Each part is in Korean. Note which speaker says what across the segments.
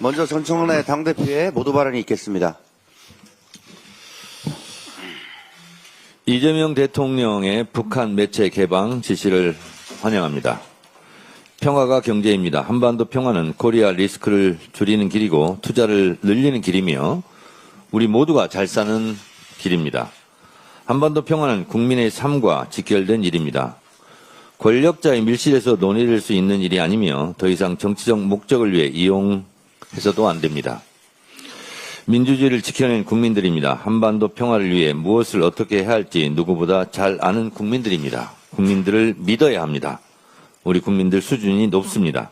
Speaker 1: 먼저 전청래 당대표의 모두 발언이 있겠습니다.
Speaker 2: 이재명 대통령의 북한 매체 개방 지시를 환영합니다. 평화가 경제입니다. 한반도 평화는 코리아 리스크를 줄이는 길이고 투자를 늘리는 길이며 우리 모두가 잘 사는 길입니다. 한반도 평화는 국민의 삶과 직결된 일입니다. 권력자의 밀실에서 논의될 수 있는 일이 아니며 더 이상 정치적 목적을 위해 이용해서도 안 됩니다. 민주주의를 지켜낸 국민들입니다. 한반도 평화를 위해 무엇을 어떻게 해야 할지 누구보다 잘 아는 국민들입니다. 국민들을 믿어야 합니다. 우리 국민들 수준이 높습니다.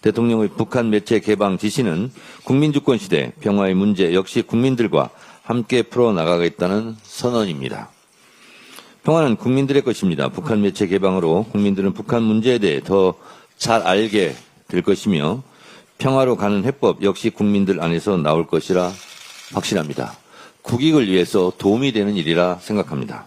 Speaker 2: 대통령의 북한 매체 개방 지시는 국민주권 시대 평화의 문제 역시 국민들과 함께 풀어나가겠다는 선언입니다. 평화는 국민들의 것입니다. 북한 매체 개방으로 국민들은 북한 문제에 대해 더 잘 알게 될 것이며 평화로 가는 해법 역시 국민들 안에서 나올 것이라 확신합니다. 국익을 위해서 도움이 되는 일이라 생각합니다.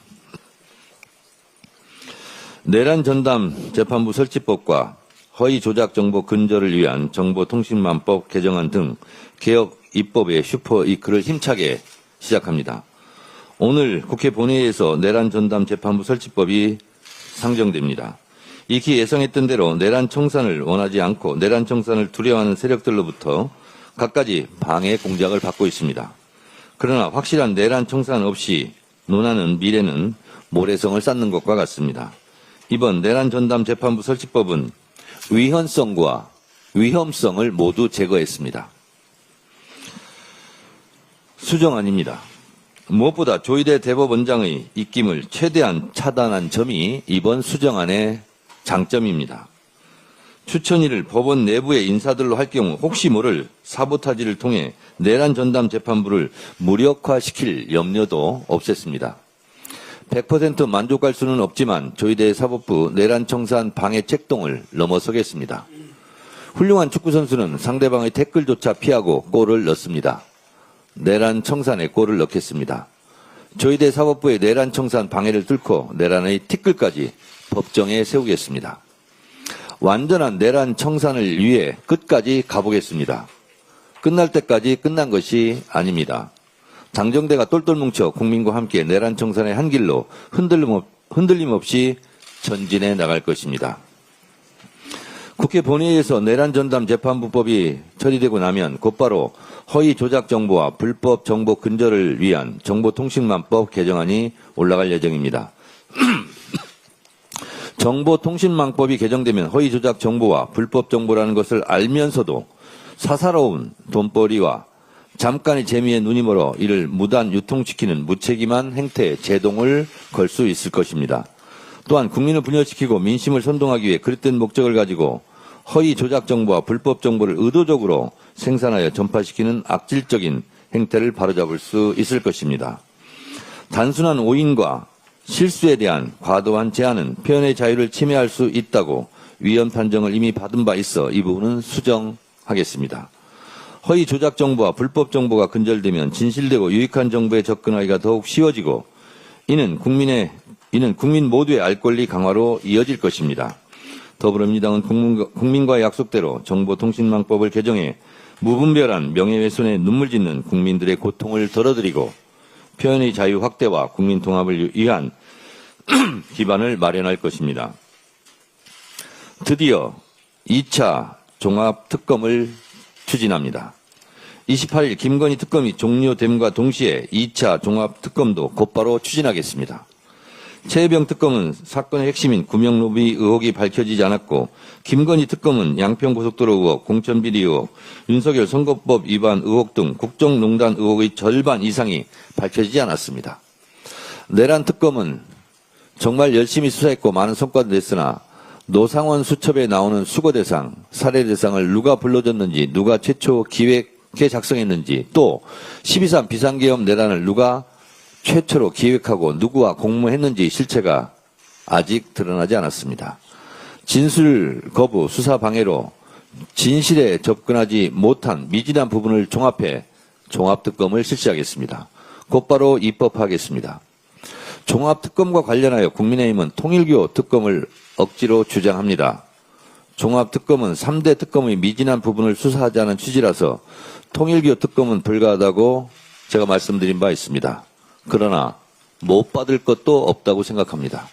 Speaker 2: 내란 전담 재판부 설치법과 허위 조작 정보 근절을 위한 정보통신망법 개정안 등 개혁 입법의 슈퍼 이크를 힘차게 시작합니다. 오늘 국회 본회의에서 내란 전담 재판부 설치법이 상정됩니다. 익히 예상했던 대로 내란 청산을 원하지 않고 내란 청산을 두려워하는 세력들로부터 갖가지 방해 공작을 받고 있습니다. 그러나 확실한 내란 청산 없이 논하는 미래는 모래성을 쌓는 것과 같습니다. 이번 내란 전담 재판부 설치법은 위헌성과 위험성을 모두 제거했습니다. 수정안입니다. 무엇보다 조희대 대법원장의 입김을 최대한 차단한 점이 이번 수정안의 장점입니다. 추천위를 법원 내부의 인사들로 할 경우 혹시 모를 사보타지를 통해 내란 전담 재판부를 무력화시킬 염려도 없앴습니다. 100% 만족할 수는 없지만 조희대 사법부 내란 청산 방해 책동을 넘어서겠습니다. 훌륭한 축구선수는 상대방의 태클조차 피하고 골을 넣습니다. 내란 청산에 골을 넣겠습니다. 조희대 사법부의 내란 청산 방해를 뚫고 내란의 티끌까지 법정에 세우겠습니다. 완전한 내란 청산을 위해 끝까지 가보겠습니다. 끝날 때까지 끝난 것이 아닙니다. 당정대가 똘똘 뭉쳐 국민과 함께 내란 청산의 한 길로 흔들림 없이 전진해 나갈 것입니다. 국회 본회의에서 내란 전담 재판부법이 처리되고 나면 곧바로 허위 조작 정보와 불법 정보 근절을 위한 정보통신망법 개정안이 올라갈 예정입니다. 정보통신망법이 개정되면 허위 조작 정보와 불법 정보라는 것을 알면서도 사사로운 돈벌이와 잠깐의 재미에 눈이 멀어 이를 무단 유통시키는 무책임한 행태에 제동을 걸 수 있을 것입니다. 또한 국민을 분열시키고 민심을 선동하기 위해 그릇된 목적을 가지고 허위 조작 정보와 불법 정보를 의도적으로 생산하여 전파시키는 악질적인 행태를 바로잡을 수 있을 것입니다. 단순한 오인과 실수에 대한 과도한 제한은 표현의 자유를 침해할 수 있다고 위헌 판정을 이미 받은 바 있어 이 부분은 수정하겠습니다. 허위 조작 정보와 불법 정보가 근절되면 진실되고 유익한 정보에 접근하기가 더욱 쉬워지고 이는 국민 모두의 알 권리 강화로 이어질 것입니다. 더불어민주당은 국민과의 약속대로 정보통신망법을 개정해 무분별한 명예훼손에 눈물 짓는 국민들의 고통을 덜어드리고 표현의 자유 확대와 국민 통합을 위한 기반을 마련할 것입니다. 드디어 2차 종합특검을 추진합니다. 28일 김건희 특검이 종료됨과 동시에 2차 종합특검도 곧바로 추진하겠습니다. 최혜병 특검은 사건의 핵심인 구명로비 의혹이 밝혀지지 않았고 김건희 특검은 양평고속도로 의혹, 공천비리 의혹, 윤석열 선거법 위반 의혹 등 국정농단 의혹의 절반 이상이 밝혀지지 않았습니다. 내란 특검은 정말 열심히 수사했고 많은 성과도 냈으나 노상원 수첩에 나오는 수거 대상, 살해 대상을 누가 불러줬는지, 누가 최초 기획해 작성했는지, 또 12.3 비상계엄 내란을 누가 최초로 기획하고 누구와 공모했는지 실체가 아직 드러나지 않았습니다. 진술 거부, 수사 방해로 진실에 접근하지 못한 미진한 부분을 종합해 종합특검을 실시하겠습니다. 곧바로 입법하겠습니다. 종합특검과 관련하여 국민의힘은 통일교 특검을 억지로 주장합니다. 종합특검은 3대 특검의 미진한 부분을 수사하자는 취지라서 통일교 특검은 불가하다고 제가 말씀드린 바 있습니다. 그러나 못 받을 것도 없다고 생각합니다.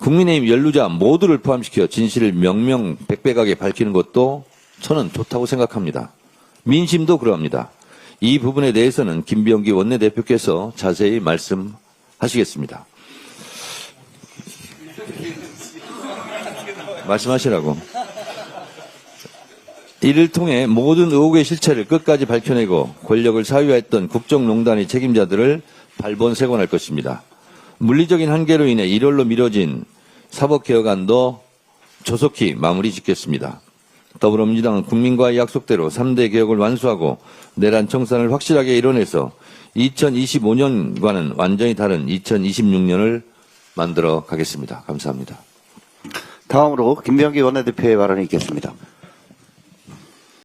Speaker 2: 국민의힘 연루자 모두를 포함시켜 진실을 명명백백하게 밝히는 것도 저는 좋다고 생각합니다. 민심도 그러합니다. 이 부분에 대해서는 김병기 원내대표께서 자세히 말씀하시겠습니다. 말씀하시라고. 이를 통해 모든 의혹의 실체를 끝까지 밝혀내고 권력을 사유했던 국정농단의 책임자들을 발본색원할 것입니다. 물리적인 한계로 인해 일월로 미뤄진 사법개혁안도 조속히 마무리 짓겠습니다. 더불어민주당은 국민과의 약속대로 3대 개혁을 완수하고 내란 청산을 확실하게 이뤄내서 2025년과는 완전히 다른 2026년을 만들어 가겠습니다. 감사합니다.
Speaker 1: 다음으로 김병기 원내대표의 발언이 있겠습니다.